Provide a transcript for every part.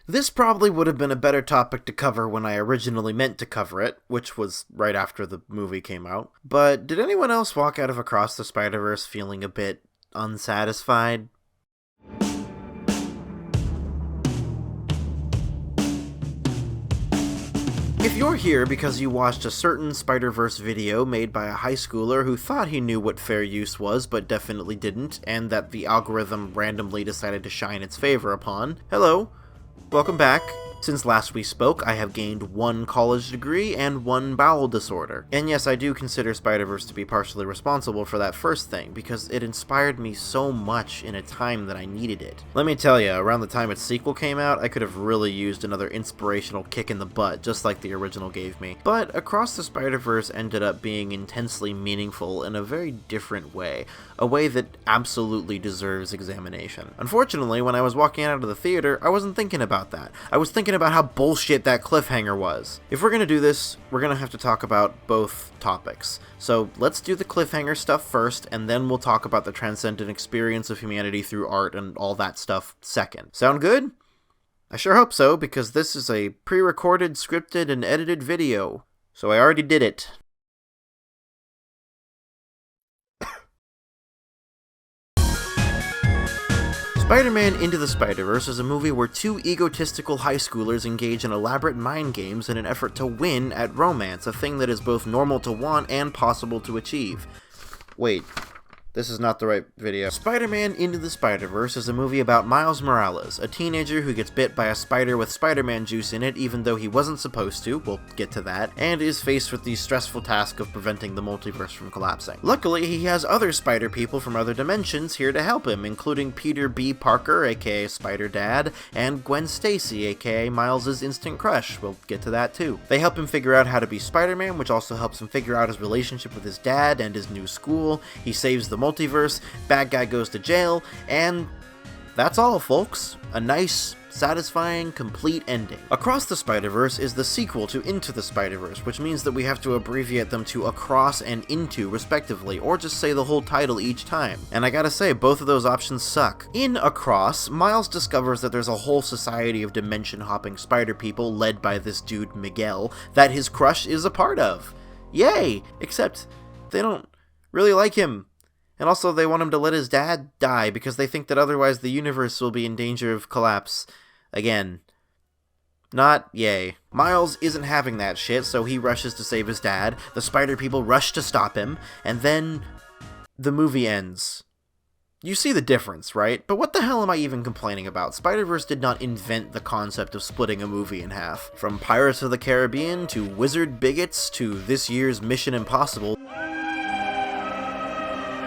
This probably would have been a better topic to cover when I originally meant to cover it, which was right after the movie came out. But did anyone else walk out of Across the Spider-Verse feeling a bit unsatisfied? If you're here because you watched a certain Spider-Verse video made by a high schooler who thought he knew what fair use was but definitely didn't, and that the algorithm randomly decided to shine its favor upon, hello, welcome back. Since last we spoke, I have gained 1 college degree and 1 bowel disorder. And yes, I do consider Spider-Verse to be partially responsible for that first thing, because it inspired me so much in a time that I needed it. Let me tell you, around the time its sequel came out, I could have really used another inspirational kick in the butt, just like the original gave me. But Across the Spider-Verse ended up being intensely meaningful in a very different way, a way that absolutely deserves examination. Unfortunately, when I was walking out of the theater, I wasn't thinking about that. I was thinking about how bullshit that cliffhanger was. If we're gonna do this, we're gonna have to talk about both topics. So let's do the cliffhanger stuff first, and then we'll talk about the transcendent experience of humanity through art and all that stuff second. Sound good? I sure hope so, because this is a pre-recorded, scripted, and edited video. So I already did it. Spider-Man Into the Spider-Verse is a movie where 2 egotistical high schoolers engage in elaborate mind games in an effort to win at romance, a thing that is both normal to want and possible to achieve. Wait, this is not the right video. Spider-Man Into the Spider-Verse is a movie about Miles Morales, a teenager who gets bit by a spider with Spider-Man juice in it even though he wasn't supposed to, we'll get to that, and is faced with the stressful task of preventing the multiverse from collapsing. Luckily, he has other spider people from other dimensions here to help him, including Peter B. Parker, aka Spider-Dad, and Gwen Stacy, aka Miles' instant crush, we'll get to that too. They help him figure out how to be Spider-Man, which also helps him figure out his relationship with his dad and his new school. He saves the multiverse, bad guy goes to jail, and that's all, folks. A nice, satisfying, complete ending. Across the Spider-Verse is the sequel to Into the Spider-Verse, which means that we have to abbreviate them to Across and Into, respectively, or just say the whole title each time. And I gotta say, both of those options suck. In Across, Miles discovers that there's a whole society of dimension-hopping spider people, led by this dude Miguel, that his crush is a part of. Yay! Except, they don't really like him. And also, they want him to let his dad die because they think that otherwise the universe will be in danger of collapse. Again. Not yay. Miles isn't having that shit, so he rushes to save his dad, the spider people rush to stop him, and then the movie ends. You see the difference, right? But what the hell am I even complaining about? Spider-Verse did not invent the concept of splitting a movie in half. From Pirates of the Caribbean, to Wizard Bigots, to this year's Mission Impossible,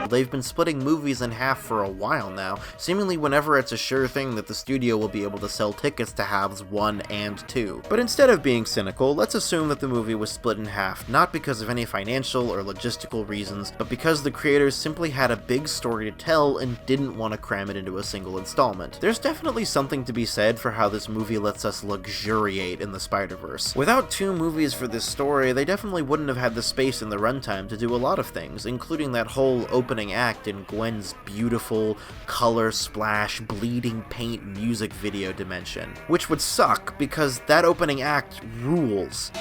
they've been splitting movies in half for a while now, seemingly whenever it's a sure thing that the studio will be able to sell tickets to halves 1 and 2. But instead of being cynical, let's assume that the movie was split in half, not because of any financial or logistical reasons, but because the creators simply had a big story to tell and didn't want to cram it into a single installment. There's definitely something to be said for how this movie lets us luxuriate in the Spider-Verse. Without 2 movies for this story, they definitely wouldn't have had the space in the runtime to do a lot of things, including that whole opening act in Gwen's beautiful, color splash, bleeding paint music video dimension. Which would suck, because that opening act rules.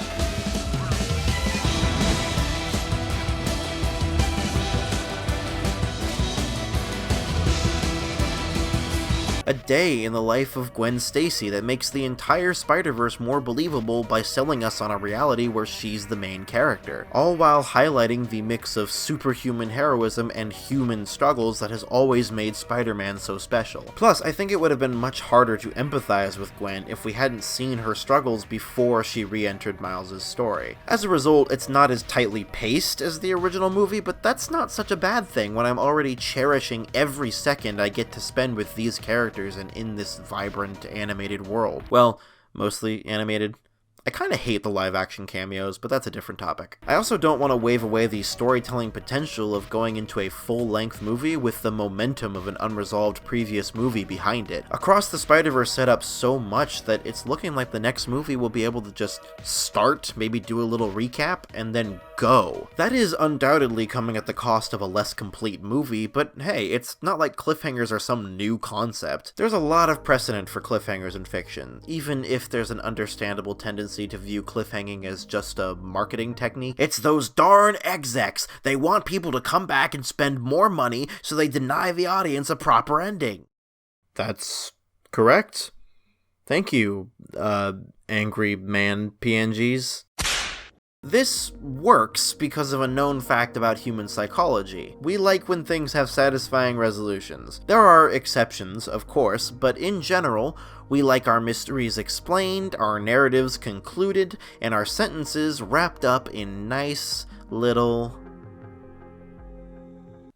A day in the life of Gwen Stacy that makes the entire Spider-Verse more believable by selling us on a reality where she's the main character, all while highlighting the mix of superhuman heroism and human struggles that has always made Spider-Man so special. Plus, I think it would have been much harder to empathize with Gwen if we hadn't seen her struggles before she re-entered Miles' story. As a result, it's not as tightly paced as the original movie, but that's not such a bad thing when I'm already cherishing every second I get to spend with these characters and in this vibrant animated world. Well, mostly animated. I kinda hate the live-action cameos, but that's a different topic. I also don't want to wave away the storytelling potential of going into a full-length movie with the momentum of an unresolved previous movie behind it. Across the Spider-Verse set up so much that it's looking like the next movie will be able to just start, maybe do a little recap, and then go. That is undoubtedly coming at the cost of a less complete movie, but hey, it's not like cliffhangers are some new concept. There's a lot of precedent for cliffhangers in fiction, even if there's an understandable tendency to view cliffhanging as just a marketing technique. It's those darn execs. They want people to come back and spend more money, so they deny the audience a proper ending. That's correct. Thank you, angry man PNGs. This works because of a known fact about human psychology. We like when things have satisfying resolutions. There are exceptions, of course, but in general, we like our mysteries explained, our narratives concluded, and our sentences wrapped up in nice little...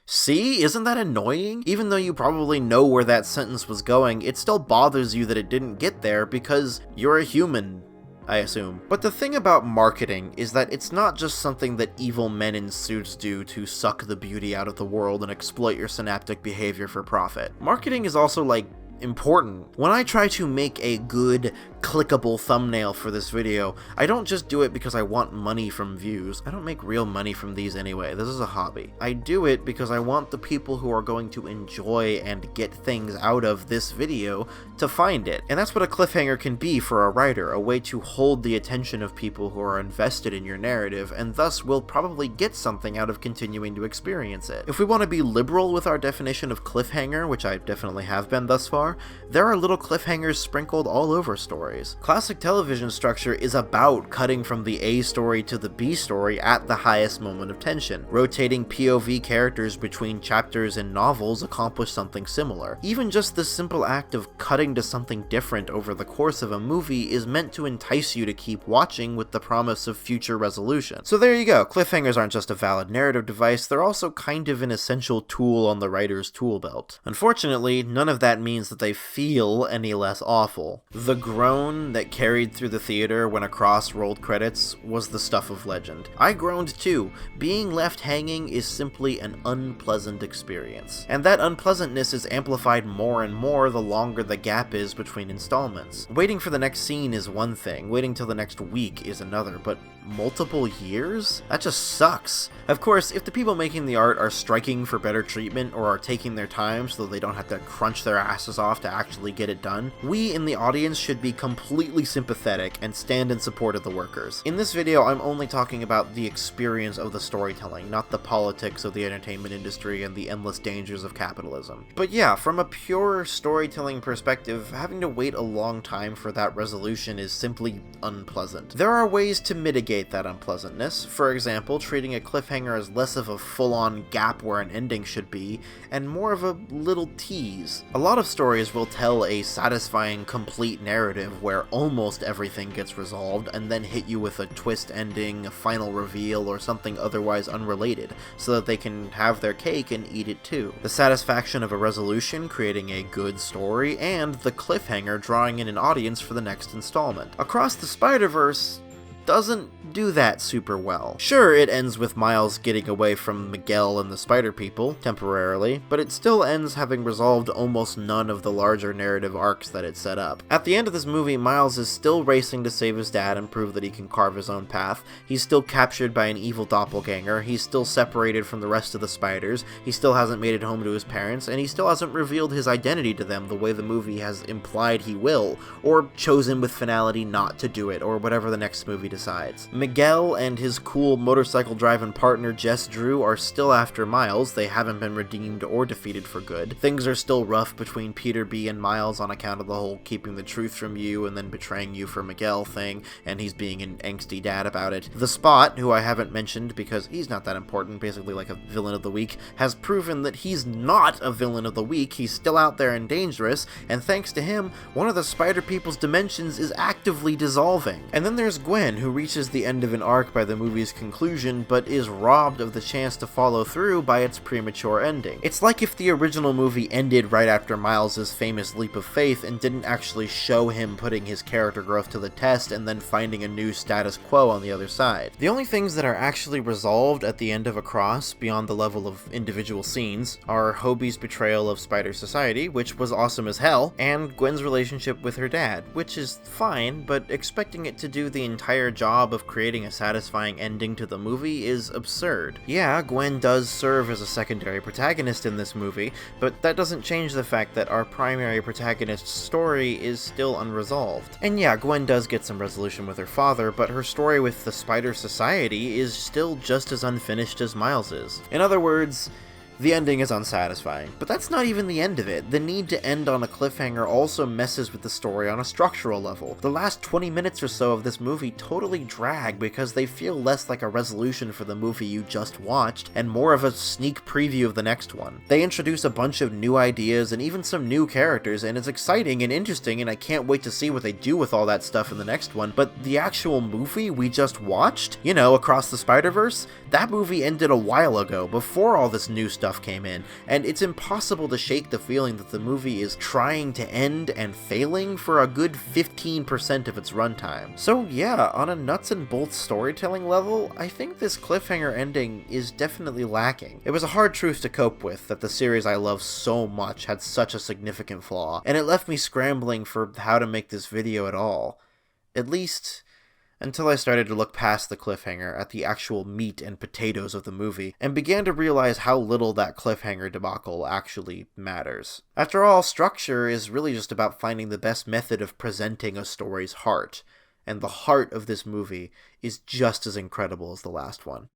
See? Isn't that annoying? Even though you probably know where that sentence was going, it still bothers you that it didn't get there because you're a human. I assume. But the thing about marketing is that it's not just something that evil men in suits do to suck the beauty out of the world and exploit your synaptic behavior for profit. Marketing is also, like, important. When I try to make a good, clickable thumbnail for this video, I don't just do it because I want money from views. I don't make real money from these anyway. This is a hobby. I do it because I want the people who are going to enjoy and get things out of this video to find it. And that's what a cliffhanger can be for a writer, a way to hold the attention of people who are invested in your narrative, and thus will probably get something out of continuing to experience it. If we want to be liberal with our definition of cliffhanger, which I definitely have been thus far, there are little cliffhangers sprinkled all over stories. Classic television structure is about cutting from the A story to the B story at the highest moment of tension. Rotating POV characters between chapters in novels accomplish something similar. Even just the simple act of cutting to something different over the course of a movie is meant to entice you to keep watching with the promise of future resolution. So there you go, cliffhangers aren't just a valid narrative device, they're also kind of an essential tool on the writer's tool belt. Unfortunately, none of that means that they feel any less awful. The groan that carried through the theater when Across rolled credits was the stuff of legend. I groaned too. Being left hanging is simply an unpleasant experience. And that unpleasantness is amplified more and more the longer the gap is between installments. Waiting for the next scene is one thing, waiting till the next week is another, but multiple years? That just sucks. Of course, if the people making the art are striking for better treatment or are taking their time so they don't have to crunch their asses off to actually get it done, we in the audience should be completely sympathetic and stand in support of the workers. In this video, I'm only talking about the experience of the storytelling, not the politics of the entertainment industry and the endless dangers of capitalism. But yeah, from a pure storytelling perspective, having to wait a long time for that resolution is simply unpleasant. There are ways to mitigate that unpleasantness, for example, treating a cliffhanger as less of a full-on gap where an ending should be, and more of a little tease. A lot of stories will tell a satisfying, complete narrative where almost everything gets resolved, and then hit you with a twist ending, a final reveal, or something otherwise unrelated, so that they can have their cake and eat it too. The satisfaction of a resolution creating a good story, and the cliffhanger drawing in an audience for the next installment. Across the Spider-Verse doesn't do that super well. Sure, it ends with Miles getting away from Miguel and the Spider People, temporarily, but it still ends having resolved almost none of the larger narrative arcs that it set up. At the end of this movie, Miles is still racing to save his dad and prove that he can carve his own path, he's still captured by an evil doppelganger, he's still separated from the rest of the spiders, he still hasn't made it home to his parents, and he still hasn't revealed his identity to them the way the movie has implied he will, or chosen with finality not to do it, or whatever the next movie decides. Miguel and his cool motorcycle driving partner Jess Drew are still after Miles, they haven't been redeemed or defeated for good. Things are still rough between Peter B and Miles on account of the whole keeping the truth from you and then betraying you for Miguel thing, and he's being an angsty dad about it. The Spot, who I haven't mentioned because he's not that important, basically like a villain of the week, has proven that he's not a villain of the week, he's still out there and dangerous, and thanks to him, one of the Spider People's dimensions is actively dissolving. And then there's Gwen, who reaches the end of an arc by the movie's conclusion, but is robbed of the chance to follow through by its premature ending. It's like if the original movie ended right after Miles' famous leap of faith and didn't actually show him putting his character growth to the test and then finding a new status quo on the other side. The only things that are actually resolved at the end of Across, beyond the level of individual scenes, are Hobie's betrayal of Spider Society, which was awesome as hell, and Gwen's relationship with her dad, which is fine, but expecting it to do the entire job of creating a satisfying ending to the movie is absurd. Yeah, Gwen does serve as a secondary protagonist in this movie, but that doesn't change the fact that our primary protagonist's story is still unresolved. And yeah, Gwen does get some resolution with her father, but her story with the Spider Society is still just as unfinished as Miles's. In other words, the ending is unsatisfying. But that's not even the end of it. The need to end on a cliffhanger also messes with the story on a structural level. The last 20 minutes or so of this movie totally drag because they feel less like a resolution for the movie you just watched, and more of a sneak preview of the next one. They introduce a bunch of new ideas and even some new characters, and it's exciting and interesting, and I can't wait to see what they do with all that stuff in the next one, but the actual movie we just watched, you know, Across the Spider-Verse, that movie ended a while ago, before all this new stuff came in, and it's impossible to shake the feeling that the movie is trying to end and failing for a good 15% of its runtime. So yeah, on a nuts and bolts storytelling level, I think this cliffhanger ending is definitely lacking. It was a hard truth to cope with, that the series I love so much had such a significant flaw, and it left me scrambling for how to make this video at all. At least until I started to look past the cliffhanger at the actual meat and potatoes of the movie, and began to realize how little that cliffhanger debacle actually matters. After all, structure is really just about finding the best method of presenting a story's heart, and the heart of this movie is just as incredible as the last one.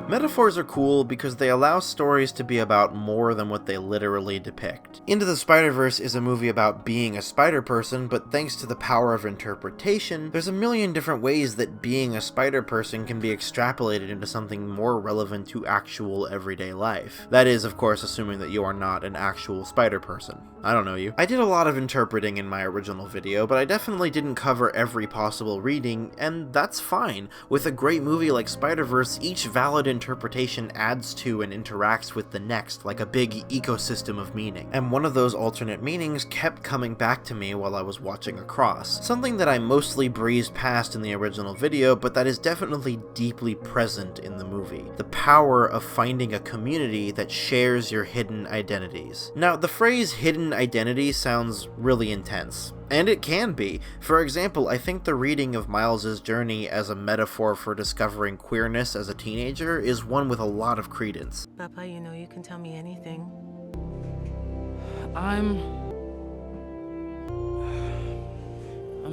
Metaphors are cool because they allow stories to be about more than what they literally depict. Into the Spider-Verse is a movie about being a spider-person, but thanks to the power of interpretation, there's a million different ways that being a spider-person can be extrapolated into something more relevant to actual everyday life. That is, of course, assuming that you are not an actual spider-person. I don't know you. I did a lot of interpreting in my original video, but I definitely didn't cover every possible reading, and that's fine. With a great movie like Spider-Verse, each valid interpretation adds to and interacts with the next like a big ecosystem of meaning. And one of those alternate meanings kept coming back to me while I was watching Across. Something that I mostly breezed past in the original video, but that is definitely deeply present in the movie. The power of finding a community that shares your hidden identities. Now, the phrase hidden identity sounds really intense. And it can be. For example, I think the reading of Miles' journey as a metaphor for discovering queerness as a teenager is one with a lot of credence. Papa, you know you can tell me anything. I'm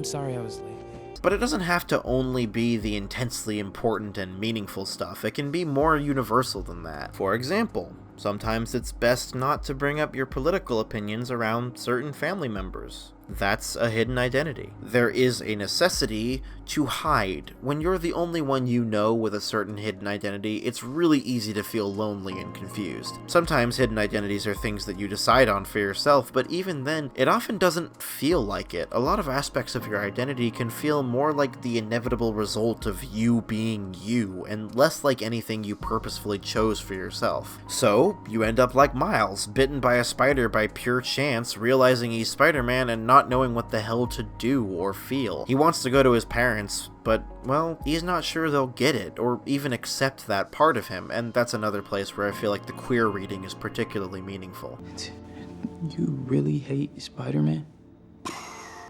sorry I was late. But it doesn't have to only be the intensely important and meaningful stuff. It can be more universal than that. For example, sometimes it's best not to bring up your political opinions around certain family members. That's a hidden identity. There is a necessity to hide. When you're the only one you know with a certain hidden identity, it's really easy to feel lonely and confused. Sometimes hidden identities are things that you decide on for yourself, but even then, it often doesn't feel like it. A lot of aspects of your identity can feel more like the inevitable result of you being you, and less like anything you purposefully chose for yourself. So, you end up like Miles, bitten by a spider by pure chance, realizing he's Spider-Man and not knowing what the hell to do or feel. He wants to go to his parents, but, well, he's not sure they'll get it, or even accept that part of him, and that's another place where I feel like the queer reading is particularly meaningful. You really hate Spider-Man?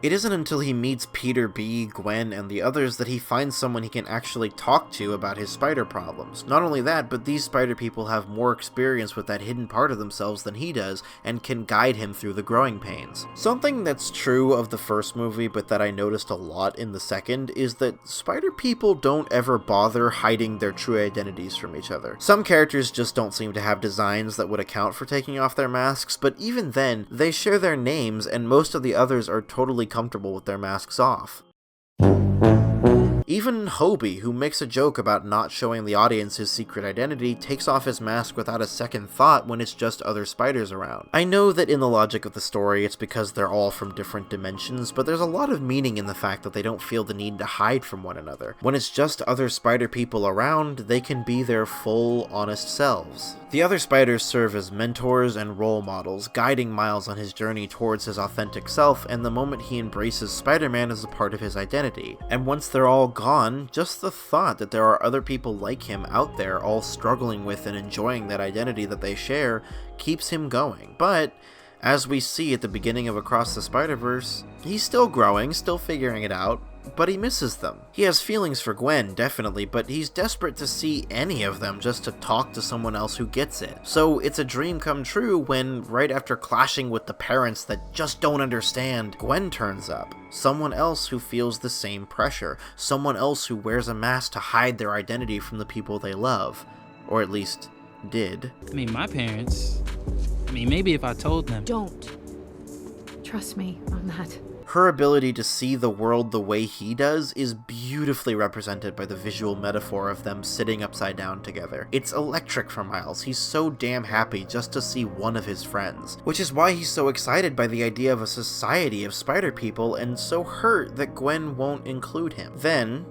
It isn't until he meets Peter B, Gwen, and the others that he finds someone he can actually talk to about his spider problems. Not only that, but these spider people have more experience with that hidden part of themselves than he does, and can guide him through the growing pains. Something that's true of the first movie, but that I noticed a lot in the second, is that spider people don't ever bother hiding their true identities from each other. Some characters just don't seem to have designs that would account for taking off their masks, but even then, they share their names, and most of the others are totally comfortable with their masks off. Even Hobie, who makes a joke about not showing the audience his secret identity, takes off his mask without a second thought when it's just other spiders around. I know that in the logic of the story, it's because they're all from different dimensions, but there's a lot of meaning in the fact that they don't feel the need to hide from one another. When it's just other spider people around, they can be their full, honest selves. The other spiders serve as mentors and role models, guiding Miles on his journey towards his authentic self, and the moment he embraces Spider-Man as a part of his identity. And once they're all gone, just the thought that there are other people like him out there all struggling with and enjoying that identity that they share keeps him going. But as we see at the beginning of Across the Spider-Verse, he's still growing, still figuring it out, but he misses them. He has feelings for Gwen, definitely, but he's desperate to see any of them just to talk to someone else who gets it. So it's a dream come true when, right after clashing with the parents that just don't understand, Gwen turns up. Someone else who feels the same pressure. Someone else who wears a mask to hide their identity from the people they love. Or at least, did. My parents... maybe if I told them... Don't. Trust me on that. Her ability to see the world the way he does is beautifully represented by the visual metaphor of them sitting upside down together. It's electric for Miles. He's so damn happy just to see one of his friends, which is why he's so excited by the idea of a society of spider people and so hurt that Gwen won't include him. Then,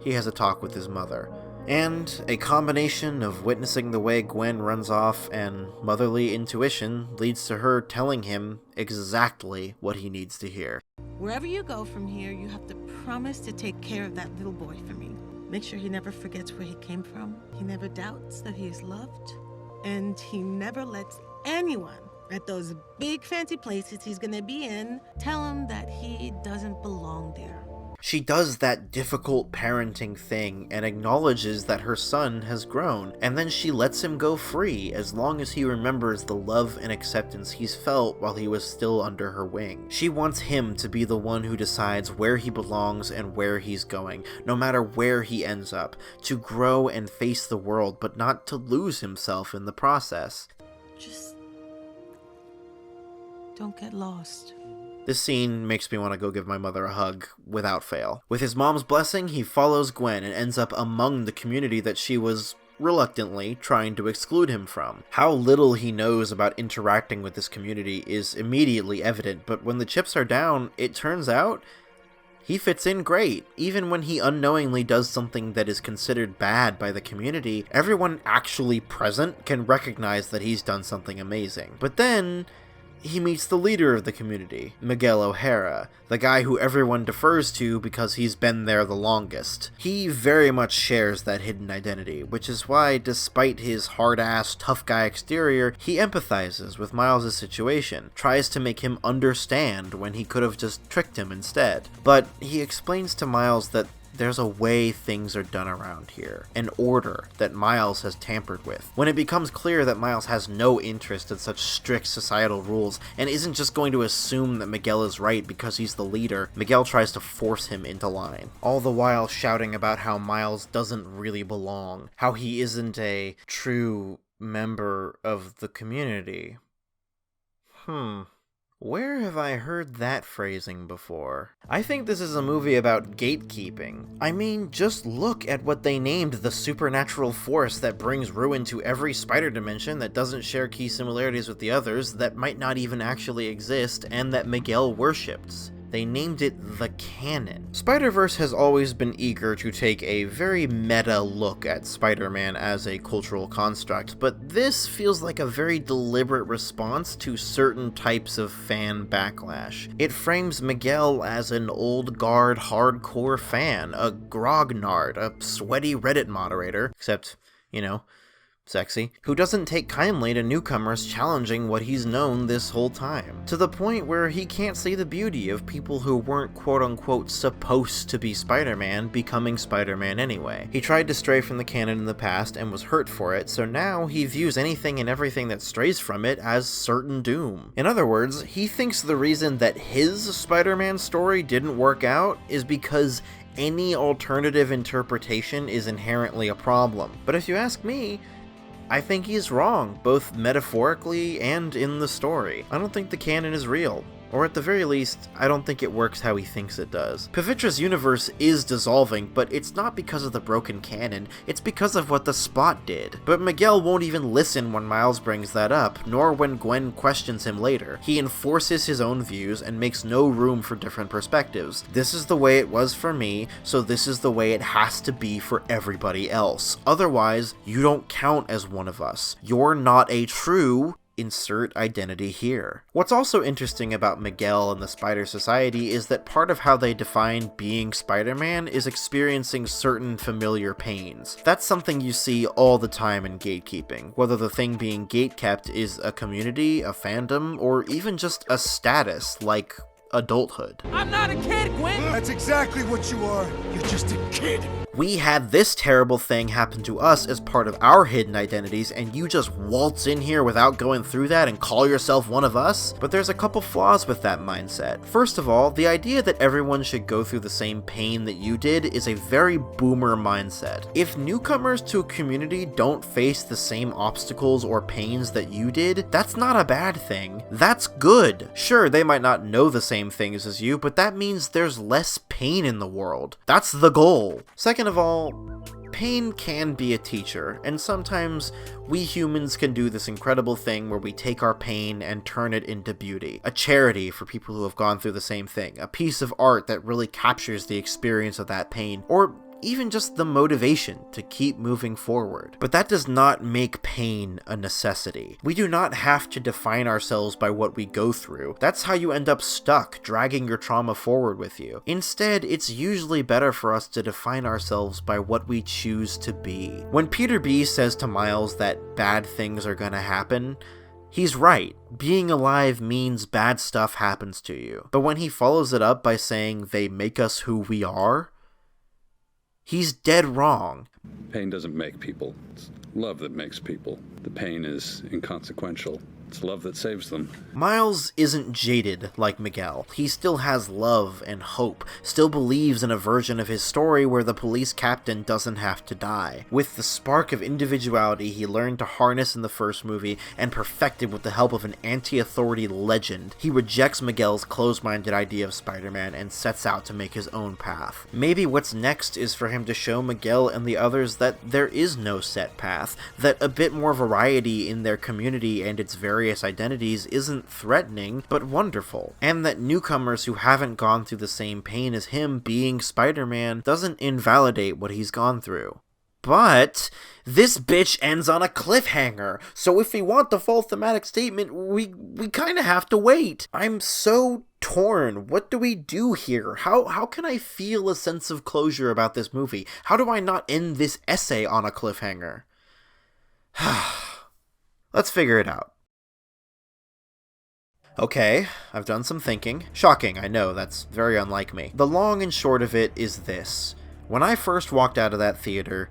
he has a talk with his mother. And a combination of witnessing the way Gwen runs off and motherly intuition leads to her telling him exactly what he needs to hear. Wherever you go from here, you have to promise to take care of that little boy for me. Make sure he never forgets where he came from. He never doubts that he is loved. And he never lets anyone at those big fancy places he's gonna be in tell him that he doesn't belong there. She does that difficult parenting thing and acknowledges that her son has grown, and then she lets him go free as long as he remembers the love and acceptance he's felt while he was still under her wing. She wants him to be the one who decides where he belongs and where he's going, no matter where he ends up, to grow and face the world, but not to lose himself in the process. Just don't get lost. This scene makes me want to go give my mother a hug, without fail. With his mom's blessing, he follows Gwen and ends up among the community that she was reluctantly trying to exclude him from. How little he knows about interacting with this community is immediately evident, but when the chips are down, it turns out he fits in great. Even when he unknowingly does something that is considered bad by the community, everyone actually present can recognize that he's done something amazing. But then he meets the leader of the community, Miguel O'Hara, the guy who everyone defers to because he's been there the longest. He very much shares that hidden identity, which is why, despite his hard-ass, tough guy exterior, he empathizes with Miles' situation, tries to make him understand when he could have just tricked him instead. But he explains to Miles that there's a way things are done around here, an order that Miles has tampered with. When it becomes clear that Miles has no interest in such strict societal rules and isn't just going to assume that Miguel is right because he's the leader, Miguel tries to force him into line, all the while shouting about how Miles doesn't really belong, how he isn't a true member of the community. Where have I heard that phrasing before? I think this is a movie about gatekeeping. I mean, just look at what they named the supernatural force that brings ruin to every spider dimension that doesn't share key similarities with the others, that might not even actually exist, and that Miguel worships. They named it the canon. Spider-Verse has always been eager to take a very meta look at Spider-Man as a cultural construct, but this feels like a very deliberate response to certain types of fan backlash. It frames Miguel as an old guard hardcore fan, a Grognard, a sweaty Reddit moderator, except, sexy, who doesn't take kindly to newcomers challenging what he's known this whole time, to the point where he can't see the beauty of people who weren't quote-unquote supposed to be Spider-Man becoming Spider-Man anyway. He tried to stray from the canon in the past and was hurt for it, so now he views anything and everything that strays from it as certain doom. In other words, he thinks the reason that his Spider-Man story didn't work out is because any alternative interpretation is inherently a problem. But if you ask me, I think he's wrong, both metaphorically and in the story. I don't think the canon is real. Or at the very least, I don't think it works how he thinks it does. Pavitra's universe is dissolving, but it's not because of the broken canon, it's because of what the Spot did. But Miguel won't even listen when Miles brings that up, nor when Gwen questions him later. He enforces his own views and makes no room for different perspectives. This is the way it was for me, so this is the way it has to be for everybody else. Otherwise, you don't count as one of us. You're not a true insert identity here. What's also interesting about Miguel and the Spider Society is that part of how they define being Spider-Man is experiencing certain familiar pains. That's something you see all the time in gatekeeping, whether the thing being gatekept is a community, a fandom, or even just a status like adulthood. I'm not a kid, Gwen! That's exactly what you are. You're just a kid. We had this terrible thing happen to us as part of our hidden identities, and you just waltz in here without going through that and call yourself one of us? But there's a couple flaws with that mindset. First of all, the idea that everyone should go through the same pain that you did is a very boomer mindset. If newcomers to a community don't face the same obstacles or pains that you did, that's not a bad thing. That's good. Sure, they might not know the same things as you, but that means there's less pain in the world. That's the goal. Second of all, pain can be a teacher, and sometimes we humans can do this incredible thing where we take our pain and turn it into beauty. A charity for people who have gone through the same thing, a piece of art that really captures the experience of that pain, or even just the motivation to keep moving forward. But that does not make pain a necessity. We do not have to define ourselves by what we go through. That's how you end up stuck, dragging your trauma forward with you. Instead, it's usually better for us to define ourselves by what we choose to be. When Peter B says to Miles that bad things are gonna happen, he's right. Being alive means bad stuff happens to you. But when he follows it up by saying they make us who we are, he's dead wrong. Pain doesn't make people. It's love that makes people. The pain is inconsequential. It's love that saves them. Miles isn't jaded like Miguel. He still has love and hope, still believes in a version of his story where the police captain doesn't have to die. With the spark of individuality he learned to harness in the first movie and perfected with the help of an anti-authority legend, he rejects Miguel's closed-minded idea of Spider-Man and sets out to make his own path. Maybe what's next is for him to show Miguel and the others that there is no set path, that a bit more variety in their community and its various identities isn't threatening, but wonderful, and that newcomers who haven't gone through the same pain as him being Spider-Man doesn't invalidate what he's gone through. But this bitch ends on a cliffhanger, so if we want the full thematic statement, we kinda have to wait. I'm so torn. What do we do here? How can I feel a sense of closure about this movie? How do I not end this essay on a cliffhanger? Let's figure it out. Okay, I've done some thinking. Shocking, I know, that's very unlike me. The long and short of it is this. When I first walked out of that theater,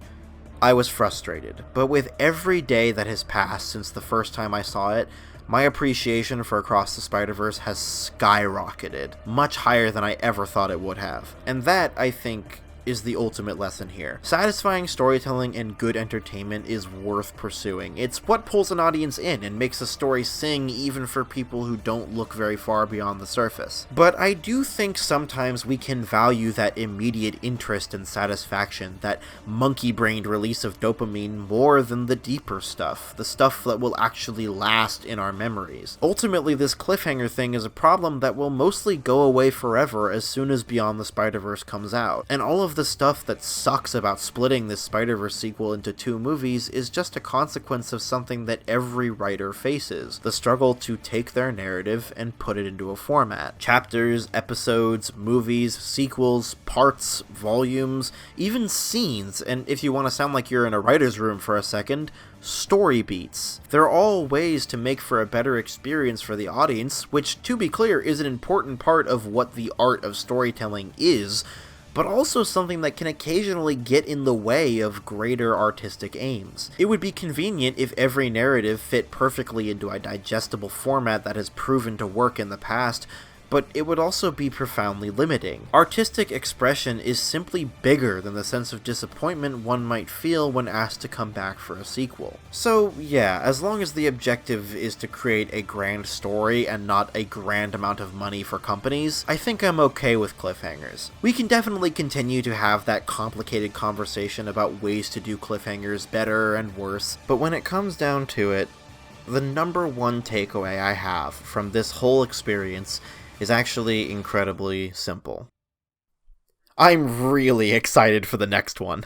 I was frustrated, but with every day that has passed since the first time I saw it, my appreciation for Across the Spider-Verse has skyrocketed, much higher than I ever thought it would have. And that, I think, is the ultimate lesson here. Satisfying storytelling and good entertainment is worth pursuing. It's what pulls an audience in and makes a story sing even for people who don't look very far beyond the surface. But I do think sometimes we can value that immediate interest and satisfaction, that monkey-brained release of dopamine, more than the deeper stuff, the stuff that will actually last in our memories. Ultimately, this cliffhanger thing is a problem that will mostly go away forever as soon as Beyond the Spider-Verse comes out, and all of the stuff that sucks about splitting this Spider-Verse sequel into 2 movies is just a consequence of something that every writer faces, the struggle to take their narrative and put it into a format. Chapters, episodes, movies, sequels, parts, volumes, even scenes, and if you want to sound like you're in a writer's room for a second, story beats. They're all ways to make for a better experience for the audience, which, to be clear, is an important part of what the art of storytelling is, but also something that can occasionally get in the way of greater artistic aims. It would be convenient if every narrative fit perfectly into a digestible format that has proven to work in the past, but it would also be profoundly limiting. Artistic expression is simply bigger than the sense of disappointment one might feel when asked to come back for a sequel. So yeah, as long as the objective is to create a grand story and not a grand amount of money for companies, I think I'm okay with cliffhangers. We can definitely continue to have that complicated conversation about ways to do cliffhangers better and worse, but when it comes down to it, the number one takeaway I have from this whole experience is actually incredibly simple. I'm really excited for the next one.